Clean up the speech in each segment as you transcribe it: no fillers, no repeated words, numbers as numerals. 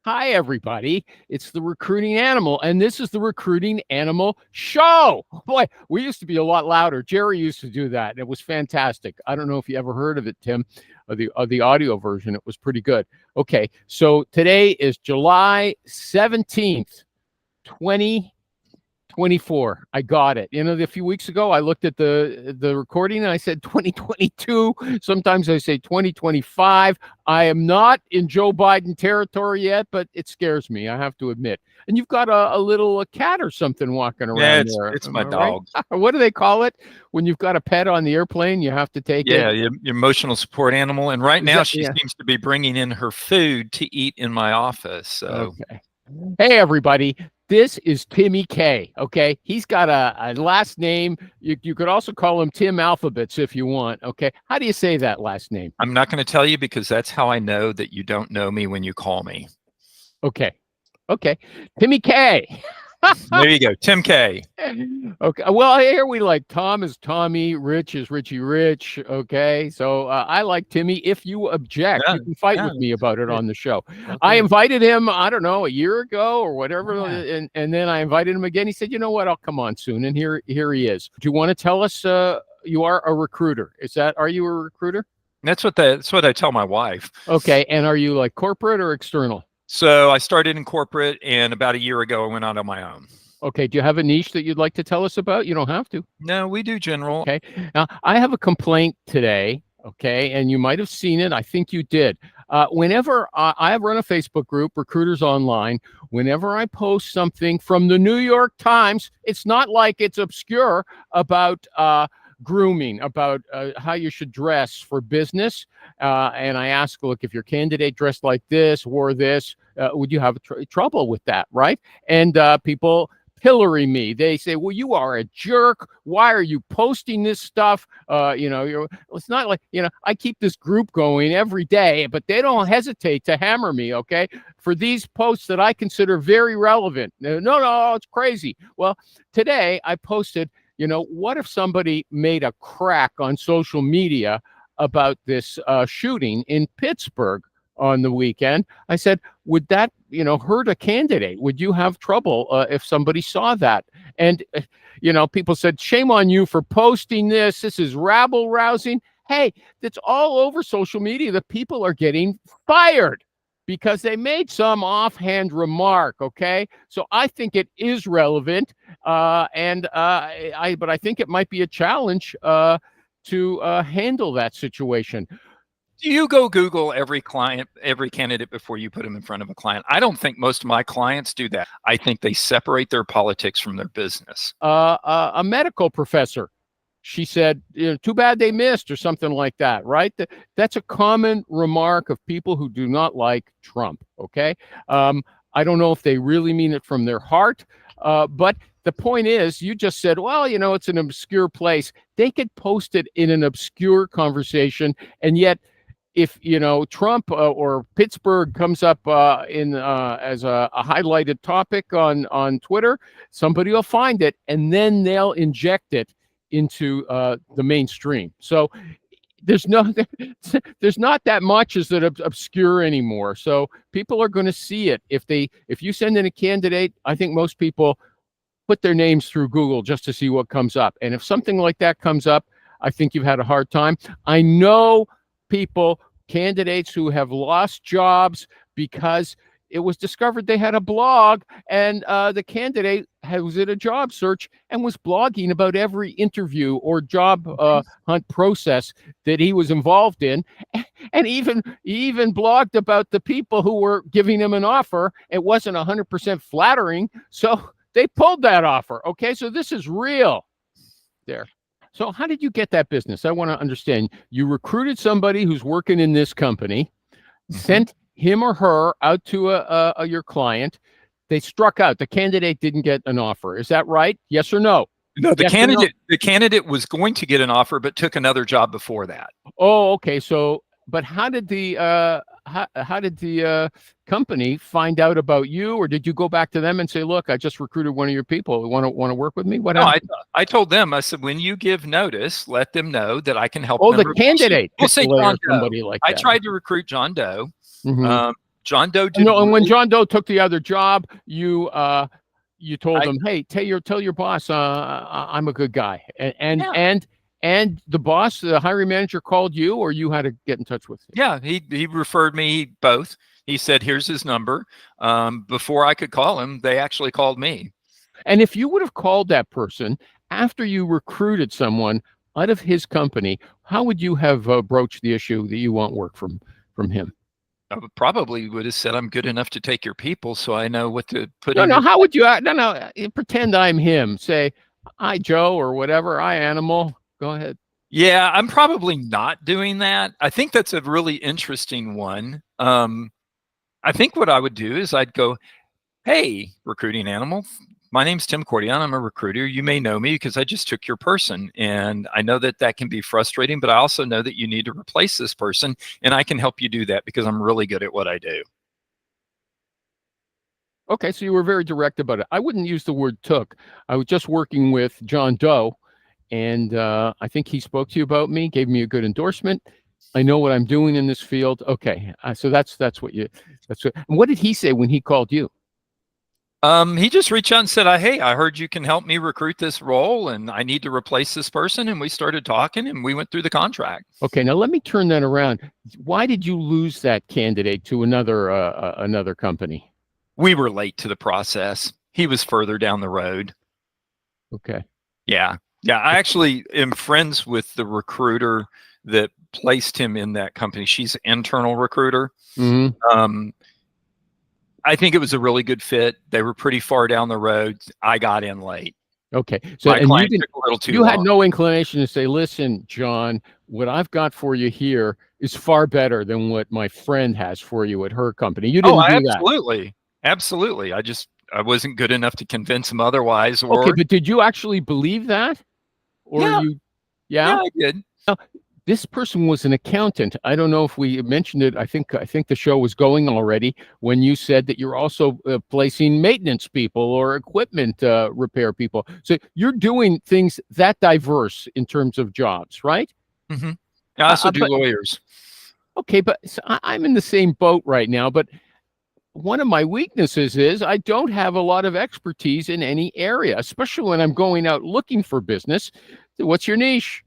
Hi, everybody. It's the Recruiting Animal, and this is the Recruiting Animal Show. Boy, we used to be a lot louder. Jerry used to do that, and it was fantastic. I don't know if you ever heard of it, Tim, of the audio version. It was pretty good. Okay, so today is July 17th, 2024. I got it. A few weeks ago, I looked at the recording and I said 2022. Sometimes I say 2025. I am not in Joe Biden territory yet, but it scares me, I have to admit. And you've got a little cat or something walking around there. It's my dog. Right? What do they call it when you've got a pet on the airplane? You have to take it. Yeah, your emotional support animal. And right now she seems to be bringing in her food to eat in my office. So. Okay. Hey, everybody. This is Timmy K. Okay, he's got a last name. You could also call him Tim Alphabets if you want. Okay, how do you say that last name? I'm not going to tell you because that's how I know that you don't know me when you call me. Okay, Timmy K. There you go, Tim K. Okay, well, here we like Tom is Tommy, Rich is Richie Rich. Okay, so I like Timmy. If you object, you can fight with me about it on the show. Okay. I invited him, I don't know, a year ago or whatever, and then I invited him again. He said, you know what, I'll come on soon, and here he is. Do you want to tell us you are a recruiter? Are you a recruiter? That's what I tell my wife. Okay, and are you like corporate or external? So I started in corporate, and about a year ago, I went out on my own. Okay. Do you have a niche that you'd like to tell us about? You don't have to. No, we do general. Okay. Now, I have a complaint today. Okay. And you might have seen it. I think you did. Whenever I run a Facebook group, Recruiters Online, whenever I post something from the New York Times, it's not like it's obscure about grooming, about how you should dress for business. And I ask, look, if your candidate dressed like this, wore this, would you have trouble with that, right? And people pillory me. They say, well, you are a jerk. Why are you posting this stuff? It's not like, I keep this group going every day, but they don't hesitate to hammer me, okay, for these posts that I consider very relevant. No, it's crazy. Well, today I posted, what if somebody made a crack on social media about this shooting in Pittsburgh on the weekend? I said, would that, hurt a candidate? Would you have trouble if somebody saw that? And, people said, shame on you for posting this. This is rabble rousing. Hey, that's all over social media. The people are getting fired because they made some offhand remark. Okay. So I think it is relevant. But I think it might be a challenge to handle that situation. Do you go Google every candidate before you put them in front of a client? I don't think most of my clients do that. I think they separate their politics from their business. A medical professor, she said, too bad they missed or something like that, right? That's a common remark of people who do not like Trump, okay? I don't know if they really mean it from their heart, but the point is, you just said, well, it's an obscure place. They could post it in an obscure conversation, and yet if Trump or Pittsburgh comes up as a highlighted topic on Twitter, somebody will find it and then they'll inject it into the mainstream. So there's not that much is that obscure anymore. So people are going to see it. If you send in a candidate, I think most people put their names through Google just to see what comes up. And if something like that comes up, I think you've had a hard time. I know candidates who have lost jobs because it was discovered they had a blog, and the candidate was in a job search and was blogging about every interview or job hunt process that he was involved in, and he even blogged about the people who were giving him an offer. It wasn't 100% flattering, so they pulled that offer. Okay, so this is real there. So how did you get that business? I want to understand. You recruited somebody who's working in this company, sent him or her out to your client. They struck out. The candidate didn't get an offer. Is that right? Yes or no? No, the candidate was going to get an offer, but took another job before that. Oh, okay. So, but how did the company find out about you, or did you go back to them and say, "Look, I just recruited one of your people. Want to work with me?" What happened? I told them. I said, when you give notice, let them know that I can help. Oh, the candidate. We'll say John Doe. Somebody like that. I tried to recruit John Doe. John Doe did. No, and when really- John Doe took the other job, you told I- him, "Hey, tell your boss, I'm a good guy." Yeah. And the boss, the hiring manager, called you, or you had to get in touch with him? Yeah, he referred me both. He said, "Here's his number." Before I could call him, they actually called me. And if you would have called that person after you recruited someone out of his company, how would you have broached the issue that you want work from him? I probably would have said, "I'm good enough to take your people, so I know what to put No, in." no. your-" How would you? No. Pretend I'm him. Say, "Hi, Joe," or whatever. "Hi, Animal." Go ahead. Yeah, I'm probably not doing that. I think that's a really interesting one. I think what I would do is I'd go, "Hey, recruiting animal, my name's Tim Cordion. I'm a recruiter. You may know me because I just took your person. And I know that that can be frustrating, but I also know that you need to replace this person. And I can help you do that because I'm really good at what I do." Okay, so you were very direct about it. I wouldn't use the word took. I was just working with John Doe, and I think he spoke to you about me, gave me a good endorsement. I know what I'm doing in this field. Okay, so that's what you. That's what. And what did he say when he called you? He just reached out and said, "Hey, I heard you can help me recruit this role and I need to replace this person." And we started talking and we went through the contract. Okay, now let me turn that around. Why did you lose that candidate to another company? We were late to the process. He was further down the road. Okay. Yeah. Yeah. I actually am friends with the recruiter that placed him in that company. She's an internal recruiter. Hmm. I think it was a really good fit. They were pretty far down the road. I got in late. Okay. So My and client took a little too you had long. no inclination to say, "Listen, John, what I've got for you here is far better than what my friend has for you at her company." You didn't do that. Absolutely. Absolutely. I wasn't good enough to convince him otherwise. Okay, Or but did you actually believe that? Or yeah, yeah? I did. This person was an accountant. I don't know if we mentioned it. I think the show was going already when you said that you're also placing maintenance people or equipment repair people. So you're doing things that diverse in terms of jobs, right? Hmm. I also do But lawyers. okay, but so I'm in the same boat right now. But one of my weaknesses is I don't have a lot of expertise in any area, especially when I'm going out looking for business. What's your niche?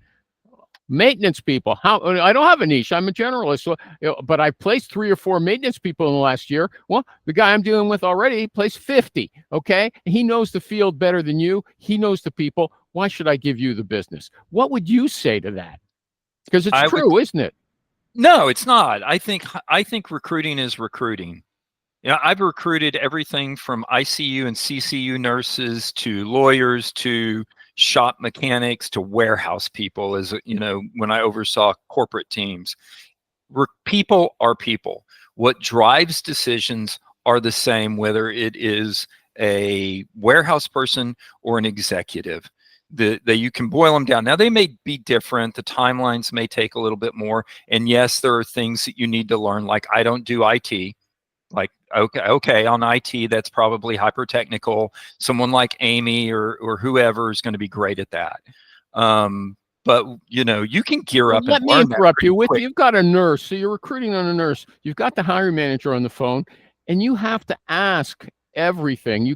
Maintenance people. How? I don't have a niche. I'm a generalist. So, but I placed 3 or 4 maintenance people in the last year. Well, the guy I'm dealing with already placed 50. Okay, he knows the field better than you. He knows the people. Why should I give you the business? What would you say to that? Because it's I would, true, isn't it? no, it's not. I think recruiting is recruiting. Yeah, I've recruited everything from ICU and CCU nurses to lawyers to shop mechanics to warehouse people, as you know, when I oversaw corporate teams. People are people. What drives decisions are the same, whether it is a warehouse person or an executive. You can boil them down. Now, they may be different. The timelines may take a little bit more. And yes, there are things that you need to learn, like I don't do IT. Like, okay, on IT, that's probably hyper technical. Someone like Amy or whoever is going to be great at that. But you can gear Well, up and let me learn that interrupt pretty you with quick. you've got a nurse, so you're recruiting on a nurse. You've got the hiring manager on the phone, and you have to ask everything. He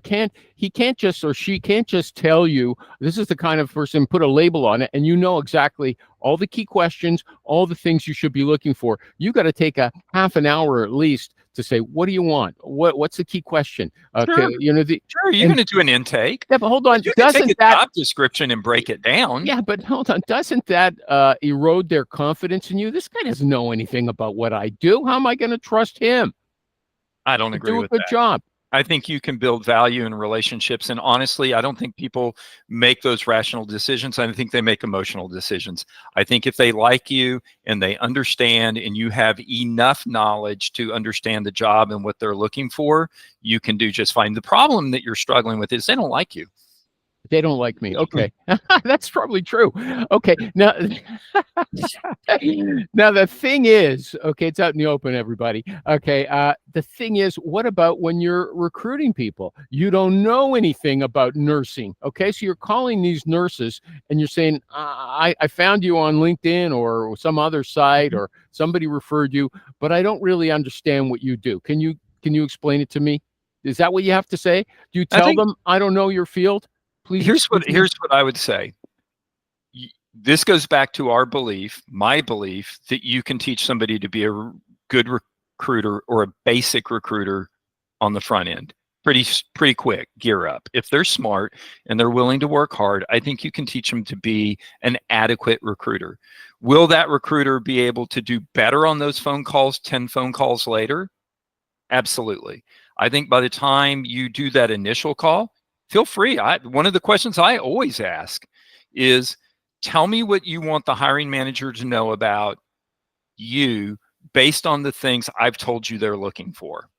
can't just or she can't just tell you this is the kind of person, put a label on it, and you know exactly all the key questions, all the things you should be looking for. You got to take a half an hour at least to say, what do you want? What's the key question? Sure. You know, Sure, you're going to do an intake. yeah, but hold on, You can take doesn't a that job description and break it down. yeah, but hold on. Doesn't that erode their confidence in you? This guy doesn't know anything about what I do. How am I going to trust him I don't to agree do a with good that. job? I think you can build value in relationships. And honestly, I don't think people make those rational decisions. I think they make emotional decisions. I think if they like you and they understand and you have enough knowledge to understand the job and what they're looking for, you can do just fine. The problem that you're struggling with is they don't like you. They don't like me. Okay. That's probably true. Okay. Now, now the thing is, okay, it's out in the open, everybody. Okay. The thing is, what about when you're recruiting people? You don't know anything about nursing. Okay. So you're calling these nurses and you're saying, I found you on LinkedIn or some other site or somebody referred you, but I don't really understand what you do. Can you explain it to me? Is that what you have to say? Do you I tell think them I don't know your field? Please excuse me. here's what I would say. This goes back to our belief, my belief, that you can teach somebody to be a good recruiter or a basic recruiter on the front end pretty quick. Gear up. If they're smart and they're willing to work hard, I think you can teach them to be an adequate recruiter. Will that recruiter be able to do better on those phone calls 10 phone calls later? Absolutely. I think by the time you do that initial call, feel free. One of the questions I always ask is, tell me what you want the hiring manager to know about you based on the things I've told you they're looking for.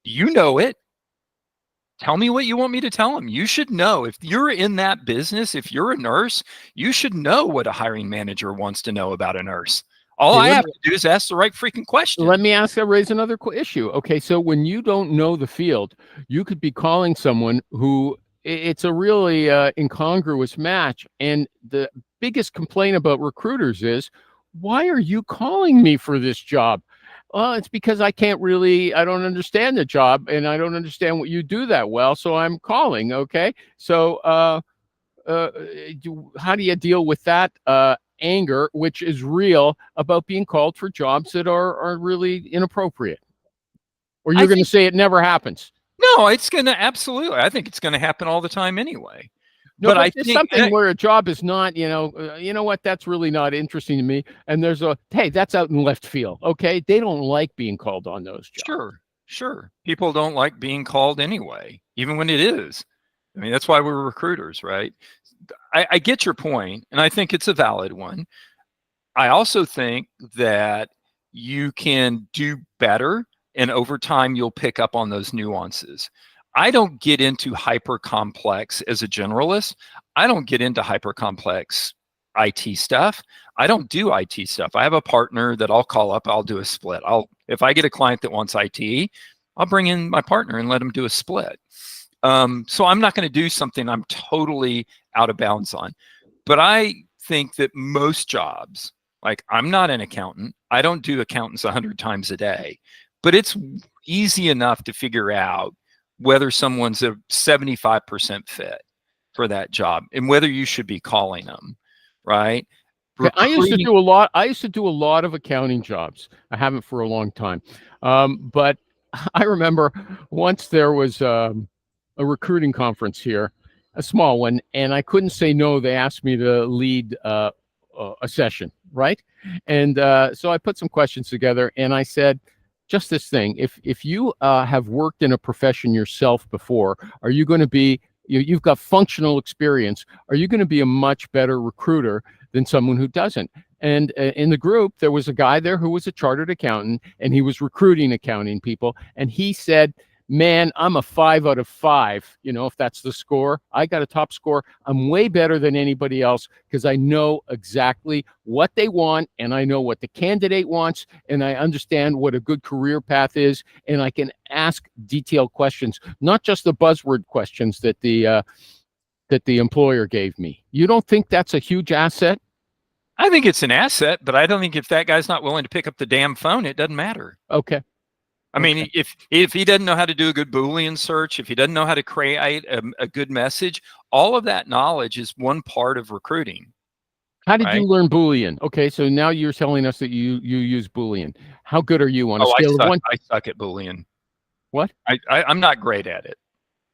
You know it. Tell me what you want me to tell them. You should know. If you're in that business, if you're a nurse, you should know what a hiring manager wants to know about a nurse. All I have to do is ask the right freaking question. Let me raise another issue. Okay, so when you don't know the field, you could be calling someone who it's a really incongruous match. And the biggest complaint about recruiters is, why are you calling me for this job? Well, it's because I don't understand the job and I don't understand what you do that well. So I'm calling. Okay. So how do you deal with that anger, which is real, about being called for jobs that are really inappropriate? Or you're going to say it never happens? No, it's going to absolutely. I think it's going to happen all the time anyway. No, but there's something where a job is not, you know what, that's really not interesting to me. And there's hey, that's out in left field. Okay. They don't like being called on those jobs. Sure. People don't like being called anyway, even when it is. I mean, that's why we're recruiters, right? I get your point, and I think it's a valid one. I also think that you can do better, and over time, you'll pick up on those nuances. I don't get into hyper complex as a generalist. I don't get into hyper complex IT stuff. I don't do IT stuff. I have a partner that I'll call up. I'll do a split. If I get a client that wants IT, I'll bring in my partner and let him do a split. So I'm not going to do something I'm totally out of bounds on. But I think that most jobs, like, I'm not an accountant. I don't do accountants 100 times a day, but it's easy enough to figure out whether someone's a 75% fit for that job and whether you should be calling them, right? Okay, I used to do a lot of accounting jobs. I haven't for a long time. But I remember once there was a recruiting conference here, a small one, and I couldn't say no. They asked me to lead a session, right? And so I put some questions together, and I said, just this thing: if you have worked in a profession yourself before, are you going to be you've got functional experience? Are you going to be a much better recruiter than someone who doesn't? And in the group, there was a guy there who was a chartered accountant, and he was recruiting accounting people, and he said, man, I'm a 5 out of 5. If that's the score, I got a top score. I'm way better than anybody else because I know exactly what they want, and I know what the candidate wants, and I understand what a good career path is, and I can ask detailed questions, not just the buzzword questions that the employer gave me. You don't think that's a huge asset? I think it's an asset, but I don't think if that guy's not willing to pick up the damn phone, it doesn't matter. Okay. I mean, if he doesn't know how to do a good Boolean search, if he doesn't know how to create a good message, all of that knowledge is one part of recruiting. How did you learn Boolean? Okay, so now you're telling us that you use Boolean. How good are you on a scale of 1? I suck at Boolean. What? I'm not great at it.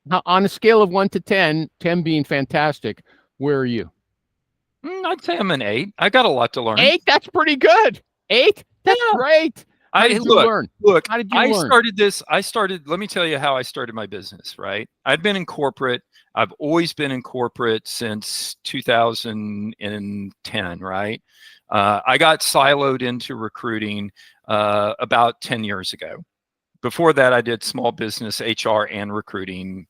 Now, on a scale of 1 to 10, 10 being fantastic, where are you? I'd say I'm an 8. I got a lot to learn. 8? That's pretty good. 8? That's great. How did you learn? Look, how did you learn? Let me tell you how I started my business, right? I've been in corporate. I've always been in corporate since 2010, right? I got siloed into recruiting about 10 years ago. Before that, I did small business HR and recruiting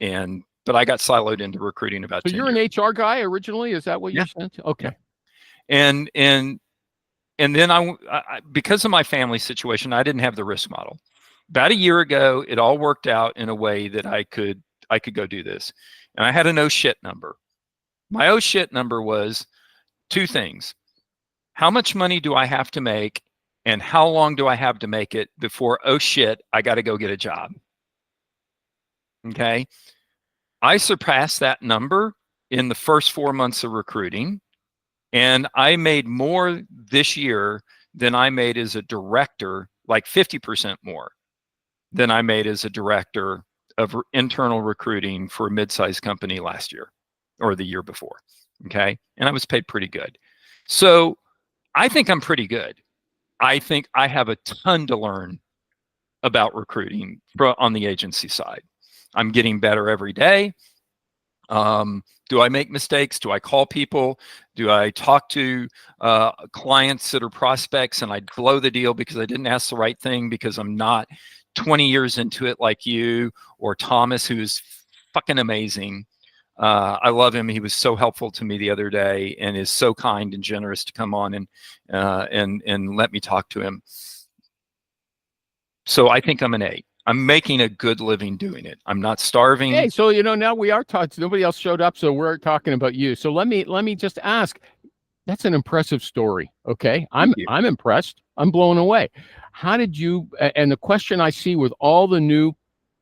and but I got siloed into recruiting about So 10 you're years. an HR guy originally? Is that what you said? Okay. And then because of my family situation, I didn't have the risk model. About a year ago, it all worked out in a way that I could go do this. And I had an oh shit number. My oh shit number was two things. How much money do I have to make? And how long do I have to make it before, oh shit, I got to go get a job? Okay. I surpassed that number in the first 4 months of recruiting. And I made more this year than I made as a director, like 50% more than I made as a director of internal recruiting for a mid-sized company last year or the year before. Okay. And I was paid pretty good. So I think I'm pretty good. I think I have a ton to learn about recruiting on the agency side. I'm getting better every day. Do I make mistakes? Do I call people? Do I talk to clients that are prospects and I blow the deal because I didn't ask the right thing because I'm not 20 years into it like you or Thomas, who's fucking amazing. I love him. He was so helpful to me the other day and is so kind and generous to come on and let me talk to him. So I think I'm an 8. I'm making a good living doing it. I'm not starving. Hey, so now we are talking. Nobody else showed up, so we're talking about you. So let me just ask. That's an impressive story. Okay, I'm impressed. I'm blown away. How did you? And the question I see with all the new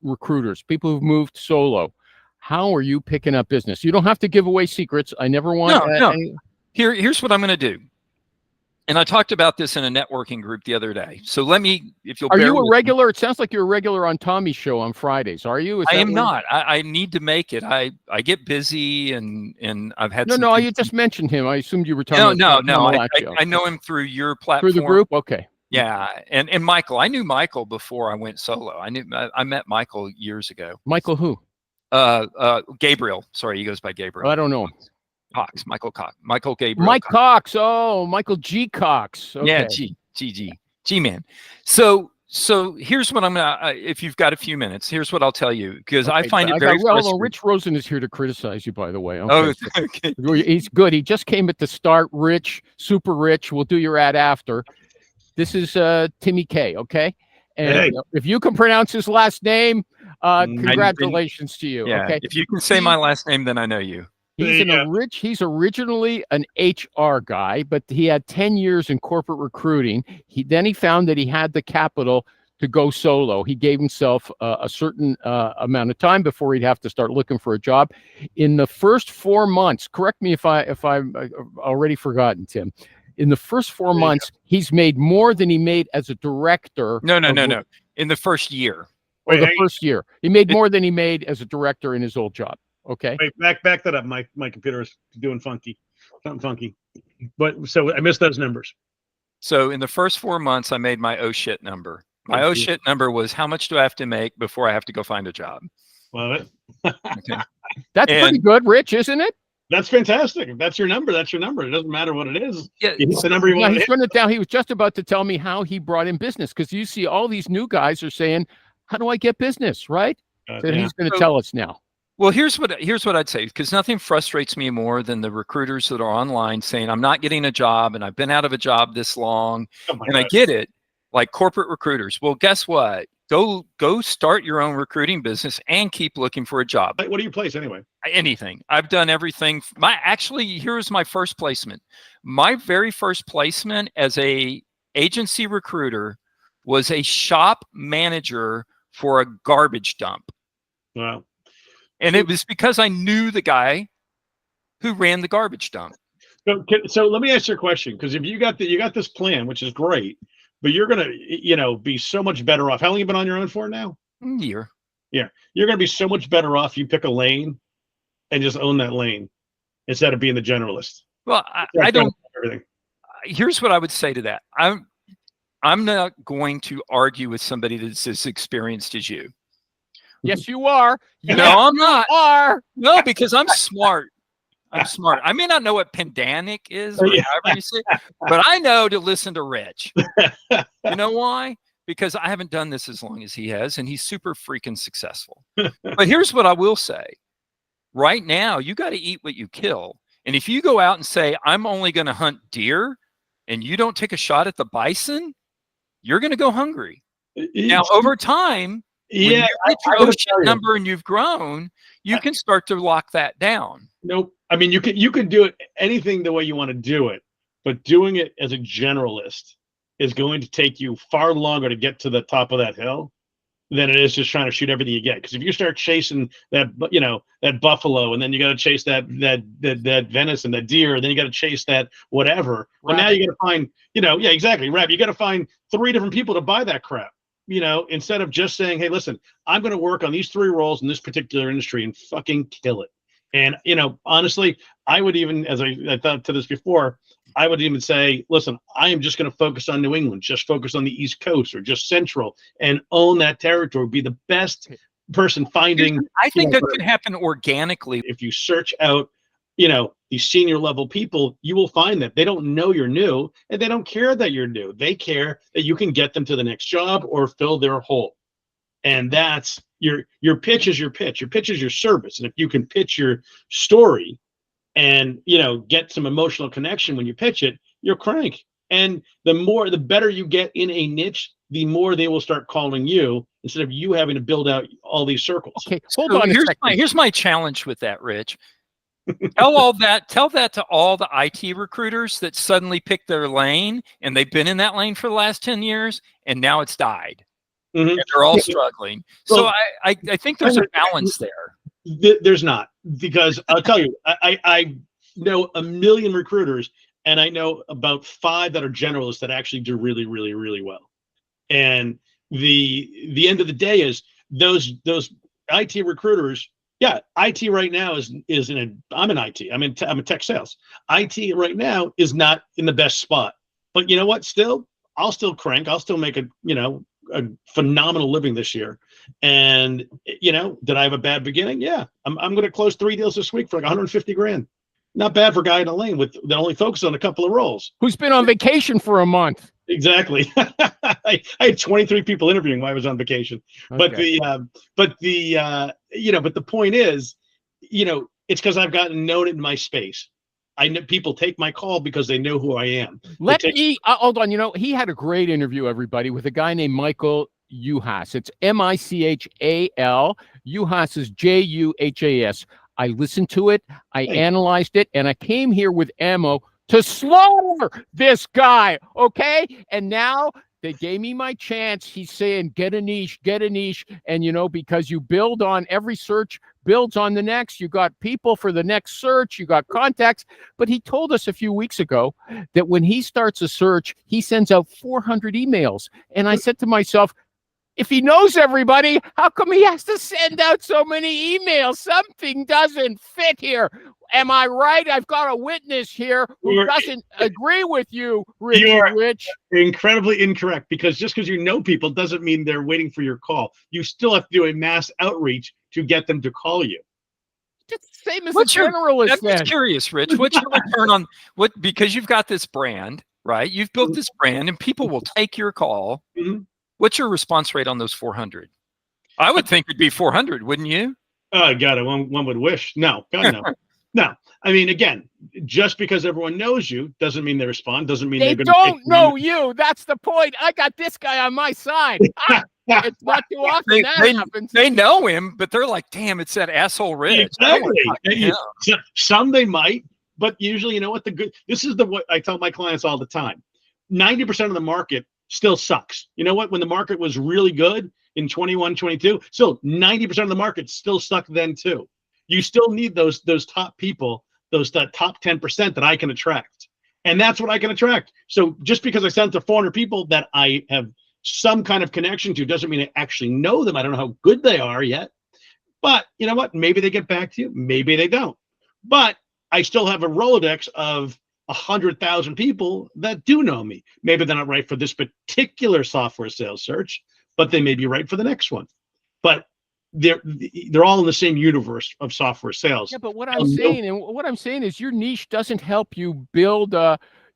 recruiters, people who've moved solo, how are you picking up business? You don't have to give away secrets. I never want. No. Here's what I'm going to do. And I talked about this in a networking group the other day. So let me, if you'll. Are you a regular? It sounds like you're a regular on Tommy's show on Fridays. Are you? I am not. I need to make it. I get busy and I've had. No. You just mentioned him. I assumed you were talking. No. I know him through your platform. Through the group. Okay. Yeah, and Michael. I knew Michael before I went solo. I met Michael years ago. Michael who? Gabriel. Sorry, he goes by Gabriel. I don't know him. Cox, Michael Cox, Michael Gabriel. Mike Cox. Oh, Michael G. Cox. Okay. Yeah, G man. So here's what I'm gonna. If you've got a few minutes, here's what I'll tell you because I find it very. Well, Rich Rosen is here to criticize you, by the way. Okay, okay. He's good. He just came at the start. Rich, super rich. We'll do your ad after. This is Timmy K. Okay, and if you can pronounce his last name, congratulations to you. Yeah, okay, if you can say my last name, then I know you. He's originally an HR guy, but he had 10 years in corporate recruiting. Then he found that he had the capital to go solo. He gave himself a certain amount of time before he'd have to start looking for a job. In the first 4 months, correct me if I've already forgotten, Tim. In the first 4 months, he's made more than he made as a director. No. In the first year. First year. He made more than he made as a director in his old job. Okay. Wait, back that up. My computer is doing something funky. But so I missed those numbers. So in the first 4 months, I made my oh shit number. My oh shit number was how much do I have to make before I have to go find a job? Love it. Okay. That's pretty good, Rich, isn't it? That's fantastic. If that's your number, that's your number. It doesn't matter what it is. Yeah, it's the number you want to hit. Written it down. He was just about to tell me how he brought in business because you see all these new guys are saying, how do I get business, right? So he's going to tell us now. Well, here's what I'd say, because nothing frustrates me more than the recruiters that are online saying, I'm not getting a job and I've been out of a job this long. I get it, like corporate recruiters. Well, guess what? Go start your own recruiting business and keep looking for a job. What do you place anyway? Anything. I've done everything. Here's my first placement. My very first placement as a agency recruiter was a shop manager for a garbage dump. Wow. And it was because I knew the guy who ran the garbage dump. So let me ask you a question, because if you got this plan, which is great, but you're gonna be so much better off. How long have you been on your own for now? A year. Yeah, you're gonna be so much better off. You pick a lane and just own that lane instead of being the generalist. Well, I don't. Everything. Here's what I would say to that. I'm not going to argue with somebody that's as experienced as you. Yes, you are. No, I'm not. You are. No, because I'm smart. I'm smart. I may not know what pedantic is, or however you say it, but I know to listen to Rich. You know why? Because I haven't done this as long as he has, and he's super freaking successful. But here's what I will say. Right now, you got to eat what you kill. And if you go out and say, I'm only going to hunt deer, and you don't take a shot at the bison, you're going to go hungry. Now, over time, when you Yeah, hit your I gotta ocean tell you. number and you've grown, you can start to lock that down. Nope. I mean, you can do it anything the way you want to do it, but doing it as a generalist is going to take you far longer to get to the top of that hill than it is just trying to shoot everything you get. Because if you start chasing that, that buffalo, and then you got to chase that venison, that deer, and then you got to chase that whatever. Well, now you got to find, yeah, exactly, rabbit. You got to find 3 different people to buy that crap. Instead of just saying, hey, listen, I'm going to work on these 3 roles in this particular industry and fucking kill it. And, honestly, I would even, as I thought to this before, I would even say, listen, I am just going to focus on New England, just focus on the East Coast or just Central and own that territory, be the best person finding. I think that could happen organically. If you search out, these senior level people, you will find that they don't know you're new and they don't care that you're new. They care that you can get them to the next job or fill their hole. And that's your pitch is your pitch. Your pitch is your service. And if you can pitch your story and, get some emotional connection when you pitch it, you're crank. And the better you get in a niche, the more they will start calling you instead of you having to build out all these circles. Okay, hold on a second. Here's my challenge with that, Rich. Tell that to all the IT recruiters that suddenly picked their lane and they've been in that lane for the last 10 years and now it's died. Mm-hmm. And they're all struggling. So I think there's a balance there. There's not, because I'll tell you, I know a million recruiters and I know about 5 that are generalists that actually do really, really, really well. And the end of the day is those IT recruiters. Yeah, IT right now I'm in IT. I'm in tech sales. IT right now is not in the best spot. But you know what? I'll still crank. I'll still make a phenomenal living this year. And did I have a bad beginning? Yeah. I'm going to close 3 deals this week for like 150 grand. Not bad for a guy in a lane that only focuses on a couple of roles. Who's been on vacation for a month. Exactly. I had 23 people interviewing while I was on vacation. Okay. But the point is, it's because I've gotten known in my space. I know people take my call because they know who I am. Hold on. He had a great interview, everybody, with a guy named Michael Juhas. It's Michal. Juhas is Juhas. I listened to it, I analyzed it, and I came here with ammo to slaughter this guy, okay? And now they gave me my chance. He's saying, get a niche. And, because you build on every search, builds on the next. You got people for the next search. You got contacts. But he told us a few weeks ago that when he starts a search, he sends out 400 emails. And I said to myself, if he knows everybody, how come he has to send out so many emails? Something doesn't fit here. Am I right? I've got a witness here who doesn't agree with you, Rich. You're incredibly incorrect, because just because you know people doesn't mean they're waiting for your call. You still have to do a mass outreach to get them to call you. Just the same as a generalist. I'm just curious, Rich. What's your return on because you've got this brand, right? You've built this brand and people will take your call. Mm-hmm. What's your response rate on those 400? I would think it'd be 400, wouldn't you? Oh, God, one would wish. No, God, no. No. I mean, again, just because everyone knows you doesn't mean they respond, doesn't mean they don't know you. That's the point. I got this guy on my side. It's not too often that happens. They know him, but they're like, damn, it's that asshole Rich. Exactly. Some they might, but usually, this is what I tell my clients all the time. 90% of the market still sucks. You know what? When the market was really good in 21, 22, still 90% of the market still sucked then too. You still need those top people, that top 10% that I can attract. And that's what I can attract. So just because I sent to 400 people that I have some kind of connection to doesn't mean I actually know them. I don't know how good they are yet. But you know what? Maybe they get back to you. Maybe they don't. But I still have a Rolodex of 100,000 people that do know me. Maybe they're not right for this particular software sales search, but they may be right for the next one. But they're all in the same universe of software sales. Yeah, but what I'm saying is your niche doesn't help you build.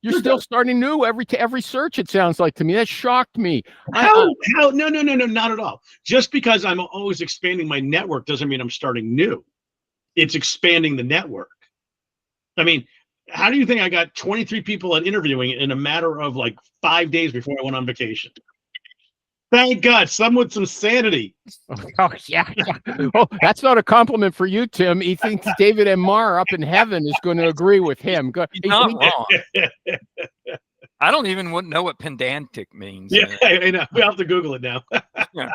You're still starting new every search. It sounds like to me. That shocked me. How? No, not at all. Just because I'm always expanding my network doesn't mean I'm starting new. It's expanding the network. I mean, how do you think I got 23 people at interviewing in a matter of like 5 days before I went on vacation? Thank God, someone with some sanity. Oh, yeah. Oh, that's not a compliment for you, Tim. He thinks David M. Maher up in heaven is going to agree with him. He's not wrong. I don't even know what pedantic means. Yeah, I know. We have to Google it now. Yeah.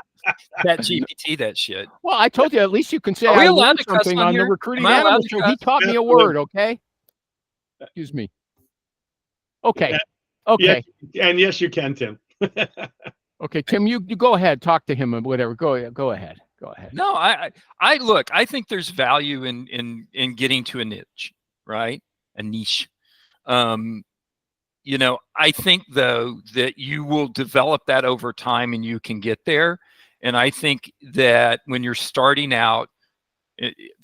That GPT, that shit. Well, I told you, at least you can say Are we I allowed learned to cuss something on on the here? Recruiting Am I allowed Animal to Show. cuss? He taught me a word, okay? Excuse me. Okay. Yeah. Okay. Yeah, and yes, you can, Tim. Okay, Tim, you go ahead. Talk to him or whatever. Go ahead. Go ahead. No, I look, I think there's value in getting to a niche, right? A niche. You know, I think though that you will develop that over time and you can get there. And I think that when you're starting out,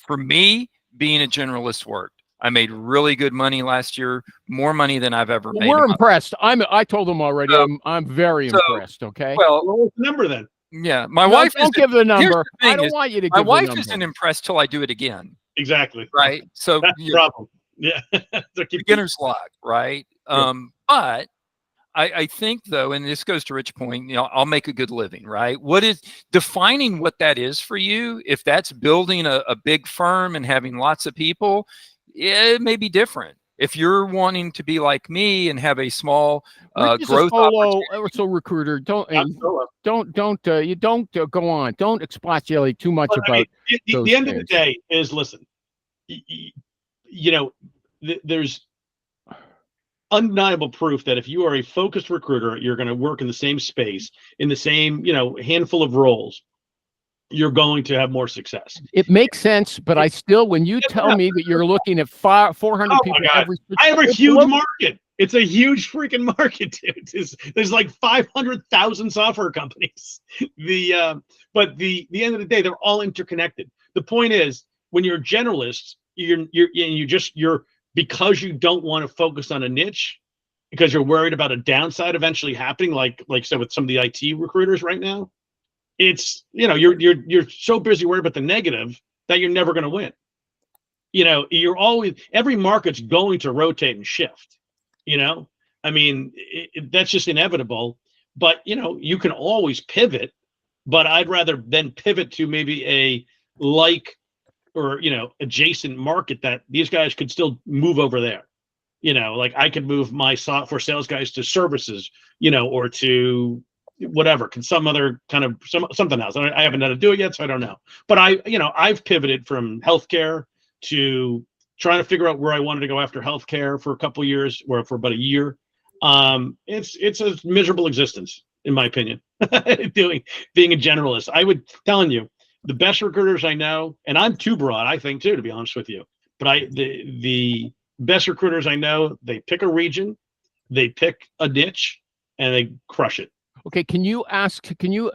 for me, being a generalist worked. I made really good money last year, more money than I've ever made. We're impressed. I told him already. I'm very impressed. Okay. Well, What's the number then? yeah, my wife don't give the number. thing I don't is, want you to my give the wife number. isn't impressed till I do it again. Exactly. Right. So That's the problem. Yeah. So beginner's luck, right? Yeah. But I think though, and this goes to Rich's point, you know, I'll make a good living, right? What is defining what that is for you? If that's building a big firm and having lots of people, it may be different. If you're wanting to be like me and have a small growth so recruiter, don't go on. Don't expostulate too much about. The end of the day is, listen, you know, there's undeniable proof that if you are a focused recruiter, you're going to work in the same space, in the same, you know, handful of roles, you're going to have more success. It makes sense, but I still, when you tell me that you're looking at 400 people every, I have a huge market. It's a huge freaking market, dude. There's like 500,000 software companies. But the end of the day, they're all interconnected. The point is, when you're a generalist, you're because you don't want to focus on a niche, because you're worried about a downside eventually happening, like said with some of the IT recruiters right now. It's, you know, you're so busy worried about the negative that you're never going to win. You know, every market's going to rotate and shift. You know, I mean, that's just inevitable. But, you know, you can always pivot. But I'd rather then pivot to maybe a or, you know, adjacent market that these guys could still move over there. You know, like I could move my software sales guys to services, you know, or to whatever, some other kind of something else. I haven't had to do it yet, so I don't know. But I've pivoted from healthcare to trying to figure out where I wanted to go after healthcare for a couple of years, or for about a year. It's a miserable existence, in my opinion, being a generalist. Telling you, the best recruiters I know, and I'm too broad, I think, too, to be honest with you. But the best recruiters I know, they pick a region, they pick a niche, and they crush it. Okay, can you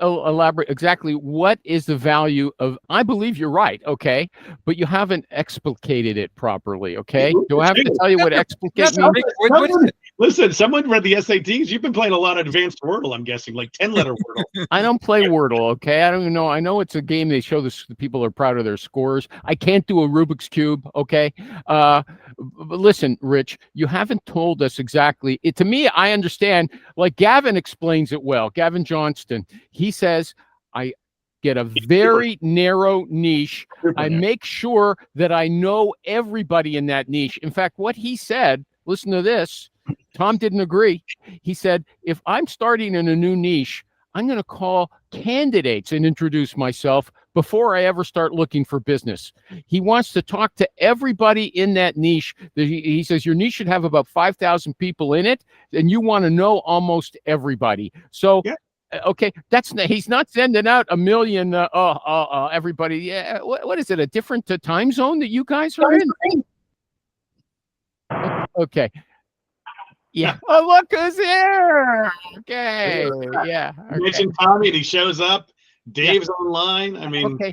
elaborate exactly what is the value of, I believe you're right, okay, but you haven't explicated it properly, okay? Do I have to tell you what explicate means? Listen, someone read the SATs. You've been playing a lot of advanced Wordle, I'm guessing, like 10-letter Wordle. I don't play Wordle, okay? I don't even know. I know it's a game they show the people are proud of their scores. I can't do a Rubik's Cube, okay? But listen, Rich, you haven't told us exactly. To me, I understand, like Gavin explains it well. Gavin Johnston, he says, I get a very narrow niche. I make sure that I know everybody in that niche. In fact, what he said, listen to this, Tom didn't agree. He said, if I'm starting in a new niche, I'm going to call candidates and introduce myself before I ever start looking for business. He wants to talk to everybody in that niche. He says your niche should have about 5,000 people in it, and you want to know almost everybody. So, yeah. Okay, he's not sending out a million. Everybody. Yeah, what is it? A different time zone that you guys are in? Okay. Yeah. Oh, look who's here. Okay. Yeah. Okay. Mention Tommy, and he shows up. Dave's online. I mean, okay.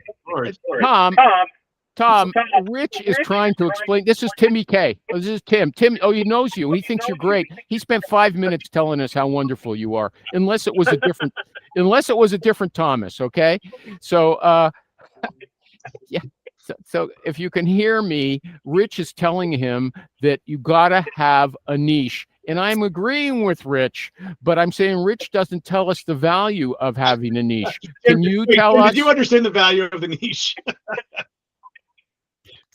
Tom, Rich is trying to explain. This is Timmy K. Oh, this is Tim. Tim, he knows you. He thinks you're great. He spent 5 minutes telling us how wonderful you are, unless it was a different Thomas. Okay. So, yeah. So if you can hear me, Rich is telling him that you got to have a niche. And I'm agreeing with Rich, but I'm saying Rich doesn't tell us the value of having a niche. Can you tell us? Did you understand the value of the niche?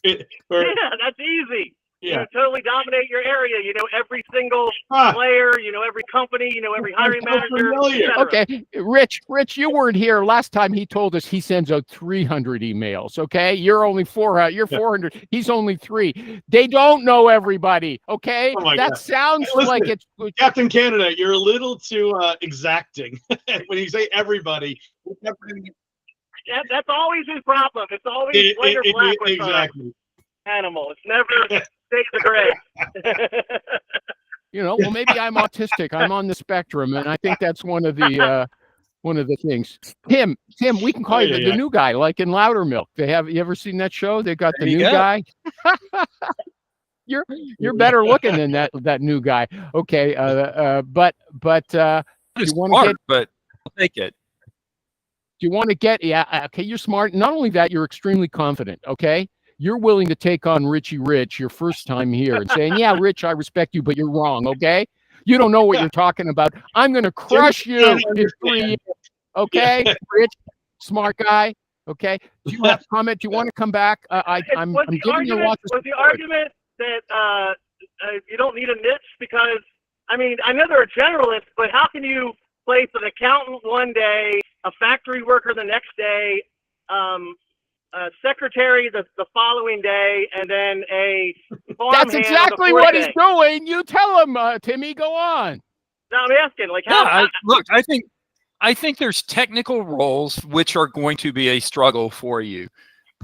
Yeah, that's easy. Yeah. You totally dominate your area. You know every single player. You know every company. You know every hiring manager. Okay, Rich, you weren't here last time. He told us he sends out 300 emails. Okay, you're only 400. You're 400. He's only 3. They don't know everybody. Okay, that God. sounds like it's Captain Canada. You're a little too exacting when you say everybody. That's always his problem. It's always white or black with exactly. Animal. It's never shades of gray. Well, maybe I'm autistic. I'm on the spectrum, and I think that's one of the things. Tim, we can call you the new guy, like in Loudermilk. You ever seen that show? They got the new guy. You're better looking than that new guy. Okay, but you want to get, but I'll take it. Do you want to get? Yeah, okay. You're smart. Not only that, you're extremely confident. Okay. You're willing to take on Richie Rich your first time here and saying, yeah, Rich, I respect you, but you're wrong, okay? You don't know what you're talking about. I'm going to crush you in 3 years, okay? Rich, smart guy, okay? Do you have a comment? Do you want to come back? I'm giving you lots of support. Was the argument that you don't need a niche? Because, I mean, I know they're a generalist, but how can you place an accountant one day, a factory worker the next day, secretary the following day, and then a That's exactly what he's doing. You tell him, Timmy. Go on. No, I'm asking, like, how? Look, I think there's technical roles which are going to be a struggle for you.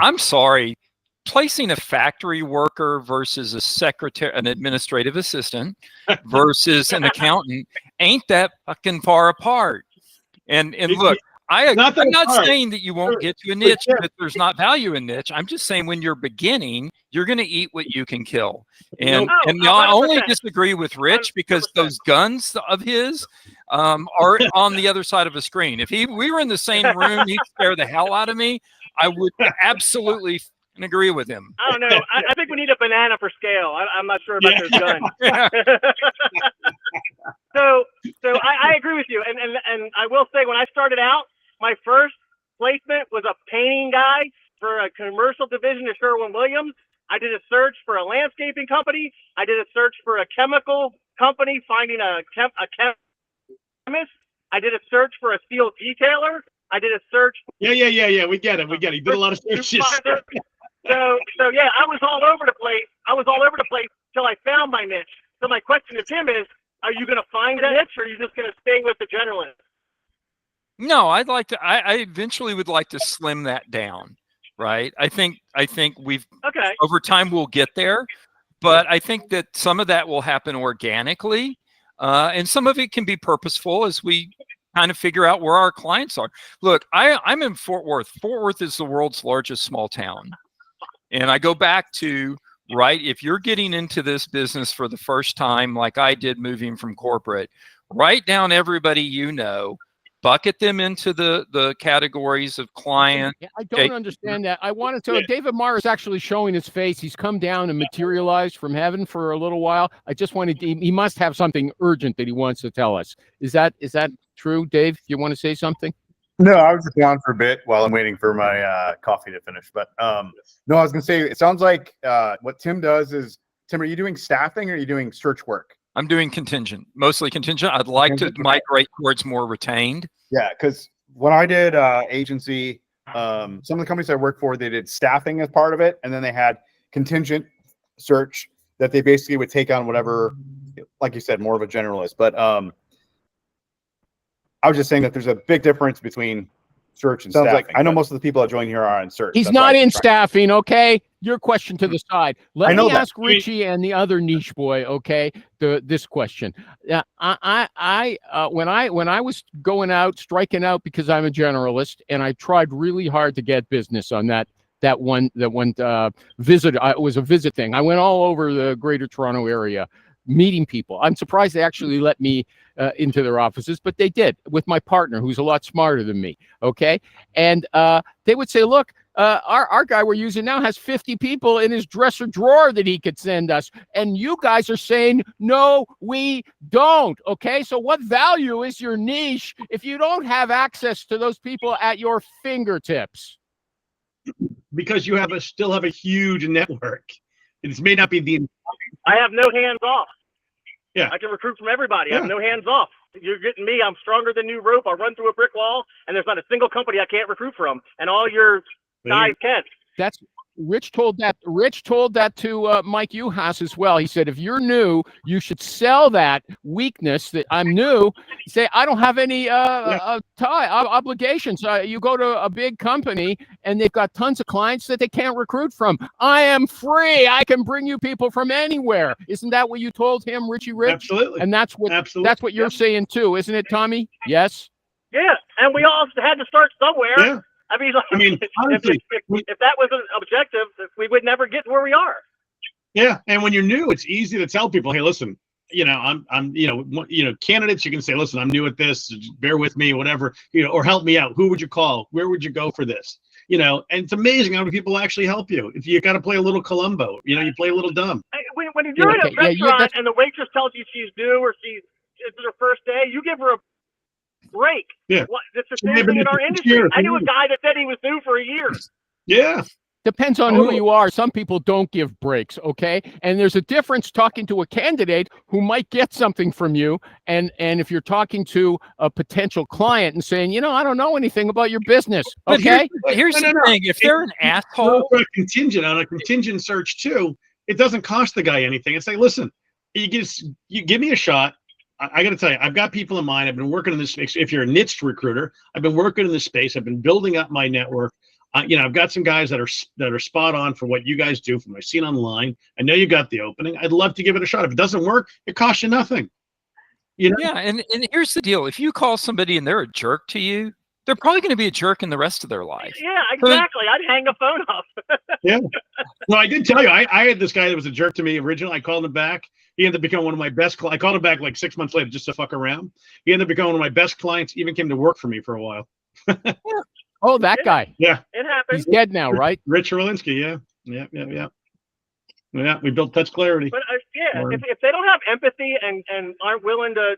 I'm sorry, placing a factory worker versus a secretary, an administrative assistant versus an accountant ain't that fucking far apart. And look. I'm not saying that you won't get to a niche, that there's not value in niche. I'm just saying when you're beginning, you're going to eat what you can kill. And I only disagree with Rich because those guns of his are on the other side of a screen. If we were in the same room, he'd scare the hell out of me. I would absolutely agree with him. I don't know. I think we need a banana for scale. I'm not sure about those guns. So I agree with you. And I will say, when I started out, my first placement was a painting guy for a commercial division of Sherwin-Williams. I did a search for a landscaping company. I did a search for a chemical company, finding a chemist. I did a search for a steel detailer. I did a search. Yeah. We get it. You did a lot of searches. So yeah, I was all over the place till I found my niche. So my question to Tim is, are you going to find that niche, or are you just going to stay with the generalist? No, I eventually would like to slim that down, right? I think we've over time we'll get there, but I think that some of that will happen organically, and some of it can be purposeful as we kind of figure out where our clients are. Look, I'm in Fort Worth. Fort Worth is the world's largest small town, and I go back to, right, if you're getting into this business for the first time, like I did moving from corporate, write down everybody you know. Bucket them into the categories of client. I don't understand that. I wanted to. David Marr is actually showing his face. He's come down and materialized from heaven for a little while. I just wanted to, he must have something urgent that he wants to tell us. Is that true, Dave? Do you want to say something? No, I was just down for a bit while I'm waiting for my coffee to finish. But no, I was going to say, it sounds like what Tim does is, Tim, are you doing staffing or are you doing search work? I'm doing contingent, mostly contingent. I'd like to migrate towards more retained. Yeah, because when I did agency, some of the companies I worked for, they did staffing as part of it, and then they had contingent search that they basically would take on whatever, like you said, more of a generalist. But I was just saying that there's a big difference between search and staffing. Like, I know most of the people that join here are in search. He's not in staffing, okay? Your question to the side. Let me ask Richie and the other niche boy, okay, this question. When I was going out, striking out because I'm a generalist, and I tried really hard to get business on that one visit. It was a visit thing. I went all over the Greater Toronto area, meeting people. I'm surprised they actually let me into their offices, but they did, with my partner, who's a lot smarter than me. Okay. And they would say, look, our guy we're using now has 50 people in his dresser drawer that he could send us. And you guys are saying, no, we don't. Okay. So what value is your niche if you don't have access to those people at your fingertips? Because you still have a huge network. It may not be the. I have no hands off. Yeah. I can recruit from everybody. I Yeah. have no hands off. You're getting me. I'm stronger than new rope. I'll run through a brick wall, and there's not a single company I can't recruit from. And all your guys can. That's Rich told that to Mike Uhas as well. He said, if you're new, you should sell that weakness that I'm new. Say, I don't have any obligations. You go to a big company and they've got tons of clients that they can't recruit from. I am free. I can bring you people from anywhere. Isn't that what you told him, Richie Rich? Absolutely. And that's what you're saying too, isn't it, Tommy? Yes. Yeah, and we all had to start somewhere. Yeah. I mean, like, honestly, if that was an objective, we would never get where we are. Yeah, and when you're new, it's easy to tell people, hey, listen, I'm candidates. You can say, listen, I'm new at this. Bear with me, whatever, or help me out. Who would you call? Where would you go for this? And it's amazing how many people actually help you. If you got to play a little Columbo, you play a little dumb. When you're in a restaurant and the waitress tells you she's new or it's her first day, you give her a break. Yeah. It's the same thing in our industry. I knew a guy that said he was new for a year. Yeah. Depends on who you are. Some people don't give breaks, okay? And there's a difference talking to a candidate who might get something from you, and if you're talking to a potential client and saying, I don't know anything about your business, okay? But here's the thing: if they're an asshole, on a contingent search too, it doesn't cost the guy anything. It's like, listen, you give me a shot. I got to tell you, I've got people in mind. I've been working in this space. If you're a niche recruiter, I've been working in this space. I've been building up my network. I've got some guys that are spot on for what you guys do from what I've seen online. I know you got the opening. I'd love to give it a shot. If it doesn't work, it costs you nothing. Yeah, and here's the deal: if you call somebody and they're a jerk to you, they're probably going to be a jerk in the rest of their life. Yeah, exactly. I'd hang the phone up. Yeah. Well, I did tell you, I had this guy that was a jerk to me originally. I called him back. He ended up becoming one of my best. I called him back like 6 months later just to fuck around. He ended up becoming one of my best clients. Even came to work for me for a while. Oh, that guy. Yeah. It happens. He's dead now, right? Rich Orlinsky. Yeah. Yeah. We built Touch Clarity. But if they don't have empathy and aren't willing to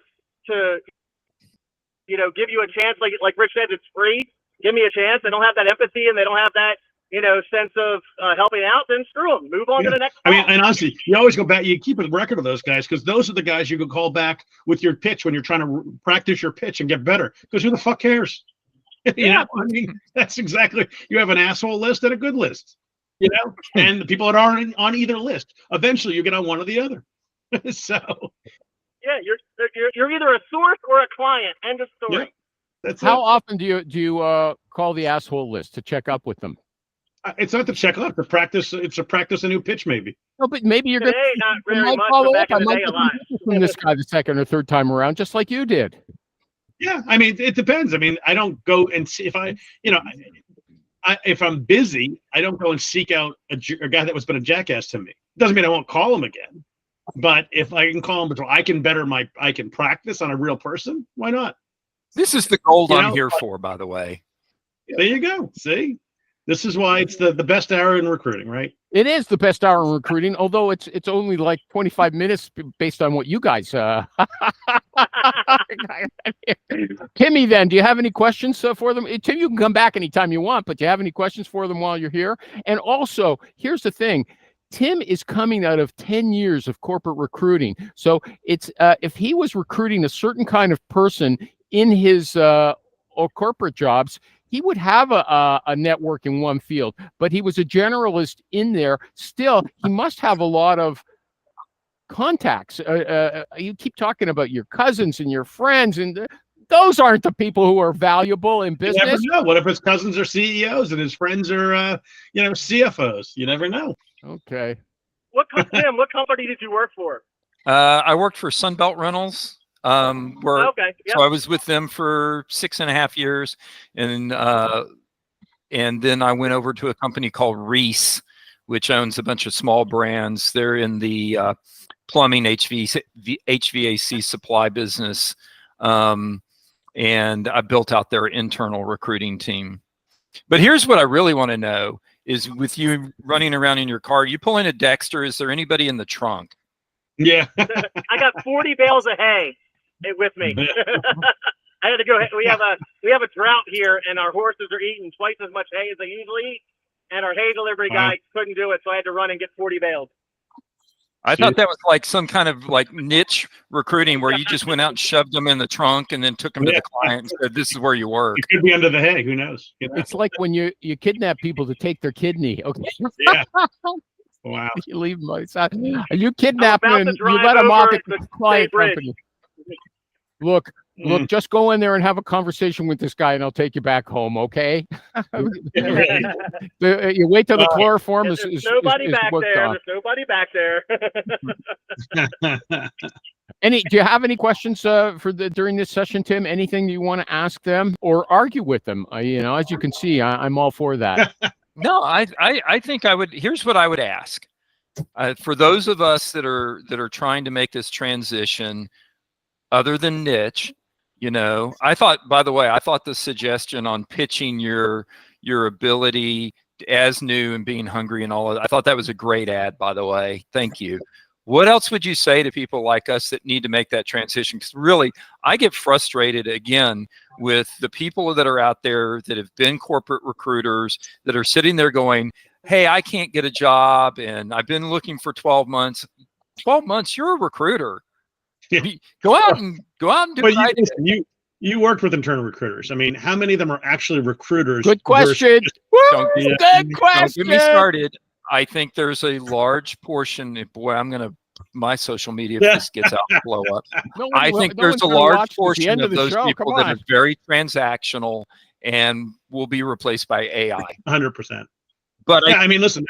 give you a chance, like Rich said, it's free. Give me a chance. They don't have that empathy and they don't have that sense of helping out, then screw them. Move on to the next call. And honestly, you always go back. You keep a record of those guys because those are the guys you can call back with your pitch when you're trying to practice your pitch and get better. Because who the fuck cares? That's exactly. You have an asshole list and a good list. And the people that aren't on either list, eventually you get on one or the other. So. Yeah, you're either a source or a client. End of story. Yeah, that's How often do you call the asshole list to check up with them? It's not to check up. It's to practice a new pitch, maybe. No, but maybe you're Today, not very much, but back in the day, a lot. From this guy the second or third time around, just like you did. Yeah, I mean, it depends. I mean, I don't go and see if I'm busy, I don't go and seek out a guy that was been a jackass to me. Doesn't mean I won't call him again. But if I can call him, I can practice on a real person. Why not? This is the gold I'm here for, by the way. There you go. See, this is why it's the best hour in recruiting, right? It is the best hour in recruiting, although it's only like 25 minutes based on what you guys. Timmy, then, do you have any questions for them? Tim, you can come back anytime you want, but do you have any questions for them while you're here? And also, here's the thing. Tim is coming out of 10 years of corporate recruiting. So it's if he was recruiting a certain kind of person in his corporate jobs, he would have a network in one field, but he was a generalist in there. Still, he must have a lot of contacts. You keep talking about your cousins and your friends, and those aren't the people who are valuable in business. You never know. What if his cousins are CEOs and his friends are, CFOs? You never know. Okay. Tim, what company did you work for? I worked for Sunbelt Rentals. Okay. Yep. So I was with them for 6.5 years, and then I went over to a company called Reese, which owns a bunch of small brands. They're in the plumbing HVAC supply business, and I built out their internal recruiting team. But here's what I really want to know is with you running around in your car, you pull in a Dexter, is there anybody in the trunk? Yeah. I got 40 bales of hay with me. I had to go. We have a drought here, and our horses are eating twice as much hay as they usually eat. And our hay delivery guy couldn't do it, so I had to run and get 40 bales. I thought that was like some kind of like niche recruiting where you just went out and shoved them in the trunk and then took them to the client and said, "This is where you work." It could be under the hay. Who knows? You know? It's like when you kidnap people to take their kidney. Okay. Yeah. Wow. You leave them outside. You kidnap them about and to you drive let them off over at the the client Bay Bridge. company. Look, just go in there and have a conversation with this guy and I'll take you back home, okay? You wait till the chloroform is nobody back worked there. on. There's nobody back there. Do you have any questions during this session, Tim? Anything you want to ask them or argue with them? As you can see, I'm all for that. No, I think I would. Here's what I would ask for those of us that are trying to make this transition, other than niche. I thought the suggestion on pitching your ability as new and being hungry and all of that, I thought that was a great ad, by the way. Thank you. What else would you say to people like us that need to make that transition? Because really, I get frustrated again with the people that are out there that have been corporate recruiters that are sitting there going, "Hey, I can't get a job and I've been looking for 12 months. 12 months, you're a recruiter. Yeah. Go out and do it." You worked with internal recruiters. I mean, how many of them are actually recruiters? Good question. Don't Good get question. me started. I think there's a large portion. Boy, my social media, if this gets out, will blow up. I think there's a large portion of those people that are very transactional and will be replaced by AI. 100%. But I mean, listen,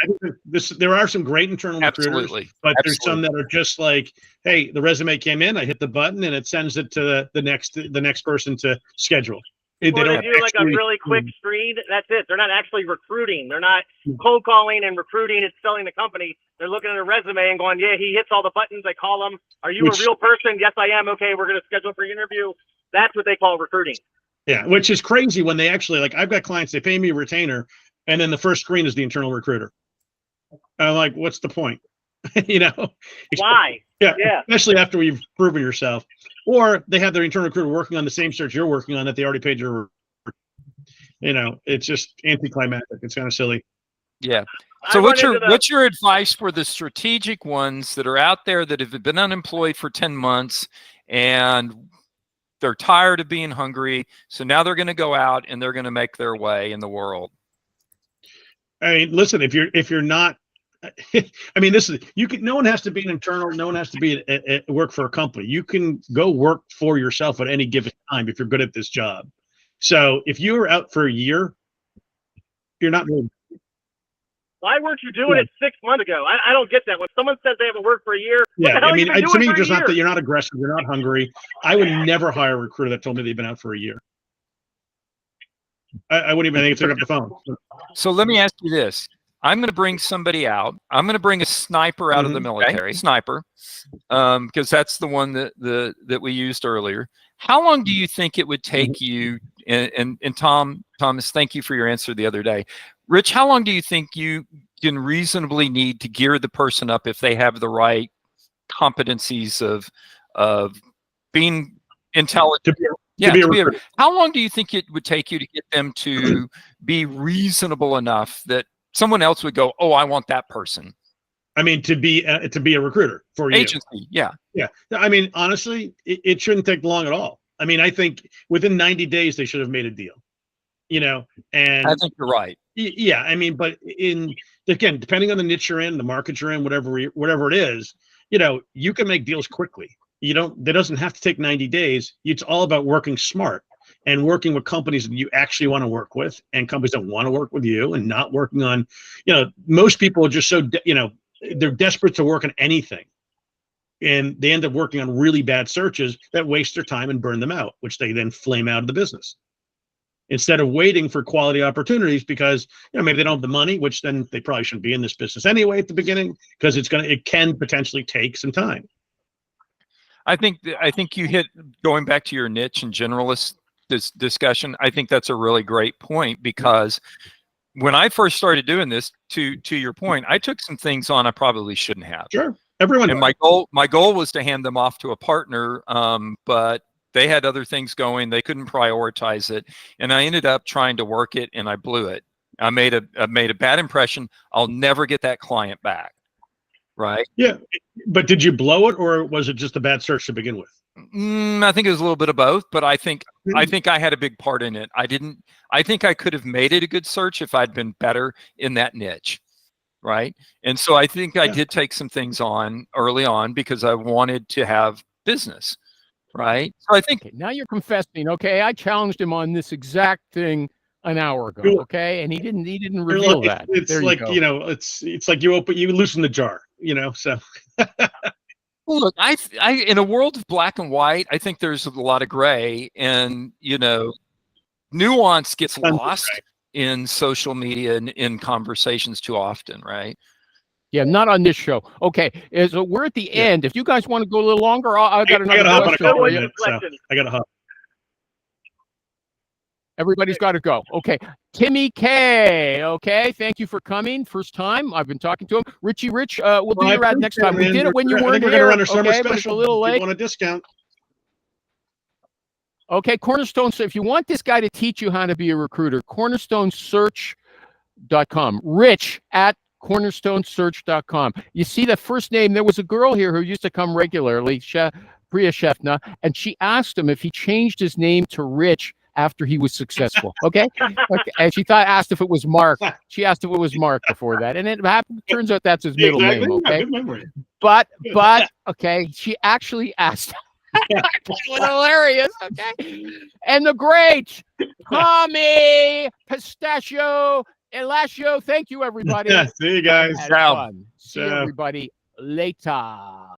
there are some great internal recruiters, but there's some that are just like, hey, the resume came in, I hit the button, and it sends it to the next person to schedule. They do like a really quick screen. That's it. They're not actually recruiting. They're not cold calling and recruiting. It's selling the company. They're looking at a resume and going, yeah, he hits all the buttons. I call them. Are you a real person? Yes, I am. Okay, we're going to schedule for your interview. That's what they call recruiting. Yeah, which is crazy when they actually, like, I've got clients, they pay me a retainer, and then the first screen is the internal recruiter. I'm like, what's the point? Why? Yeah, especially after you've proven yourself. Or they have their internal recruiter working on the same search you're working on that they already paid your, it's just anticlimactic. It's kind of silly. Yeah. So what's your advice for the strategic ones that are out there that have been unemployed for 10 months and they're tired of being hungry? So now they're going to go out and they're going to make their way in the world. I mean, listen, if you're not, I mean, no one has to be an internal, no one has to be at work for a company. You can go work for yourself at any given time if you're good at this job. So if you were out for a year, you're not really. Why weren't you doing it 6 months ago? I don't get that. When someone says they haven't worked for a year, I mean, to me, just not that you're not aggressive, you're not hungry. I would never hire a recruiter that told me they've been out for a year. I wouldn't even think to pick up the phone. So let me ask you this. I'm going to bring somebody out. I'm going to bring a sniper out of the military, sniper, because that's the one that we used earlier. How long do you think it would take you? And Thomas, thank you for your answer the other day. Rich, how long do you think you can reasonably need to gear the person up if they have the right competencies of being intelligent? How long do you think it would take you to get them to be reasonable enough that someone else would go, "Oh, I want that person"? I mean, to be a recruiter for you. Agency, yeah. I mean, honestly, it shouldn't take long at all. I mean, I think within 90 days they should have made a deal. And I think you're right. Yeah, I mean, but again, depending on the niche you're in, the market you're in, whatever it is, you can make deals quickly. That doesn't have to take 90 days. It's all about working smart and working with companies that you actually want to work with and companies that want to work with you and not working on, most people are just so, they're desperate to work on anything. And they end up working on really bad searches that waste their time and burn them out, which they then flame out of the business. Instead of waiting for quality opportunities because, maybe they don't have the money, which then they probably shouldn't be in this business anyway at the beginning because it can potentially take some time. I think you hit, going back to your niche and generalist this discussion. I think that's a really great point, because when I first started doing this, to your point, I took some things on I probably shouldn't have. Sure. Everyone. And my goal was to hand them off to a partner, but they had other things going. They couldn't prioritize it, and I ended up trying to work it, and I blew it. I made a bad impression. I'll never get that client back. Right. Yeah. But did you blow it, or was it just a bad search to begin with? I think it was a little bit of both, but I think I had a big part in it. I think I could have made it a good search if I'd been better in that niche. Right. And so I think I did take some things on early on because I wanted to have business. Right. So I think now you're confessing. Okay. I challenged him on this exact thing an hour ago. Okay. And he didn't reveal that. It's like, it's like you loosen the jar, so. Well, look, I in a world of black and white, I think there's a lot of gray, and nuance gets lost in social media and in conversations too often, right? Yeah, not on this show. Okay, so we're at the end. If you guys want to go a little longer, I got another question for you. I got to hop. Everybody's got to go. Okay. Timmy K. Okay. Thank you for coming. First time I've been talking to him. Richie Rich, we'll do your ad next time. We did it when you weren't here. Run our summer okay, special. but it's a little late. Want a discount? Okay. Cornerstone. So if you want this guy to teach you how to be a recruiter, cornerstonesearch.com. Rich at cornerstonesearch.com. You see the first name. There was a girl here who used to come regularly, Priya Shefna, and she asked him if he changed his name to Rich after he was successful. Okay. And she asked if it was Mark. She asked if it was Mark before that. And it happened. Turns out that's his middle name. Okay. Good memory. But okay, she actually asked. That was hilarious. Okay. And the great Tommy Pistachio Elascio. Thank you, everybody. See you guys. Had fun. See everybody later.